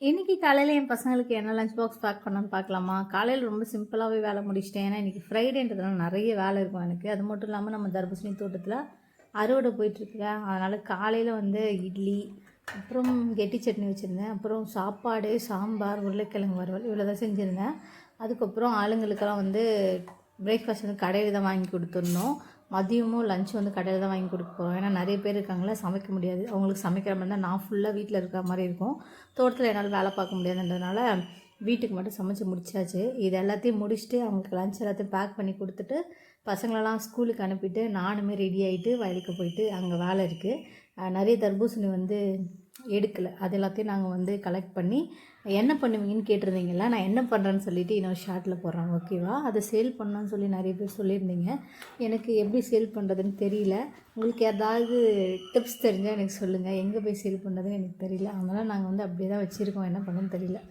இன்றைக்கி காலையில் என் பசங்களுக்கு என்ன லஞ்ச் பாக்ஸ் பேக் பண்ணணும்னு பார்க்கலாமா? காலையில் ரொம்ப சிம்பிளாகவே வேலை முடிச்சிட்டேன். ஏன்னா இன்றைக்கி ஃப்ரைடேன்றதுனால நிறைய வேலை இருக்கும் எனக்கு. அது மட்டும் இல்லாமல் நம்ம தர்பூசணி தோட்டத்தில் அறுவடை போயிட்டுருக்குங்க. அதனால் காலையில் வந்து இட்லி, அப்புறம் கெட்டி சட்னி வச்சுருந்தேன். அப்புறம் சாப்பாடு, சாம்பார், உருளைக்கிழங்கு வறுவல் இவ்வளோ தான் செஞ்சுருந்தேன். அதுக்கப்புறம் ஆளுங்களுக்கெல்லாம் வந்து பிரேக்ஃபாஸ்ட் வந்து கடையில் தான் வாங்கி கொடுத்துருந்தோம். மதியமும் லஞ்ச் வந்து கடையில் தான் வாங்கி கொடுக்க போகிறோம். ஏன்னா நிறைய பேர் இருக்காங்களா, சமைக்க முடியாது. அவங்களுக்கு சமைக்கிற மாதிரி தான் நான் ஃபுல்லாக வீட்டில் இருக்கிற மாதிரி இருக்கும். தோட்டத்தில் என்னால் வேலை பார்க்க முடியாதுன்றதுனால வீட்டுக்கு மட்டும் சமைச்சு முடிச்சாச்சு. இது எல்லாத்தையும் முடிச்சுட்டு அவங்களுக்கு லஞ்ச் எல்லாத்தையும் பேக் பண்ணி கொடுத்துட்டு பசங்களெல்லாம் ஸ்கூலுக்கு அனுப்பிட்டு நானுமே ரெடி ஆகிட்டு வயலுக்கு போயிட்டு அங்கே வேலை இருக்குது. நிறைய தர்பூசணி வந்து எடுக்கலை. அது எல்லாத்தையும் நாங்கள் வந்து கலெக்ட் பண்ணி என்ன பண்ணுவீங்கன்னு கேட்டிருந்தீங்களா? நான் என்ன பண்ணுறேன்னு சொல்லிவிட்டு இன்னொரு ஷார்ட்டில் போடுறேன், ஓகேவா? அதை சேல் பண்ணணும்னு சொல்லி நிறைய பேர் சொல்லியிருந்தீங்க. எனக்கு எப்படி சேல் பண்ணுறதுன்னு தெரியல. உங்களுக்கு ஏதாவது டிப்ஸ் தெரிஞ்சால் எனக்கு சொல்லுங்கள். எங்கே போய் சேல் பண்ணுறதுன்னு எனக்கு தெரியல. அதனால் நாங்கள் வந்து அப்படியே தான் வச்சுருக்கோம். என்ன பண்ணுன்னு தெரியல.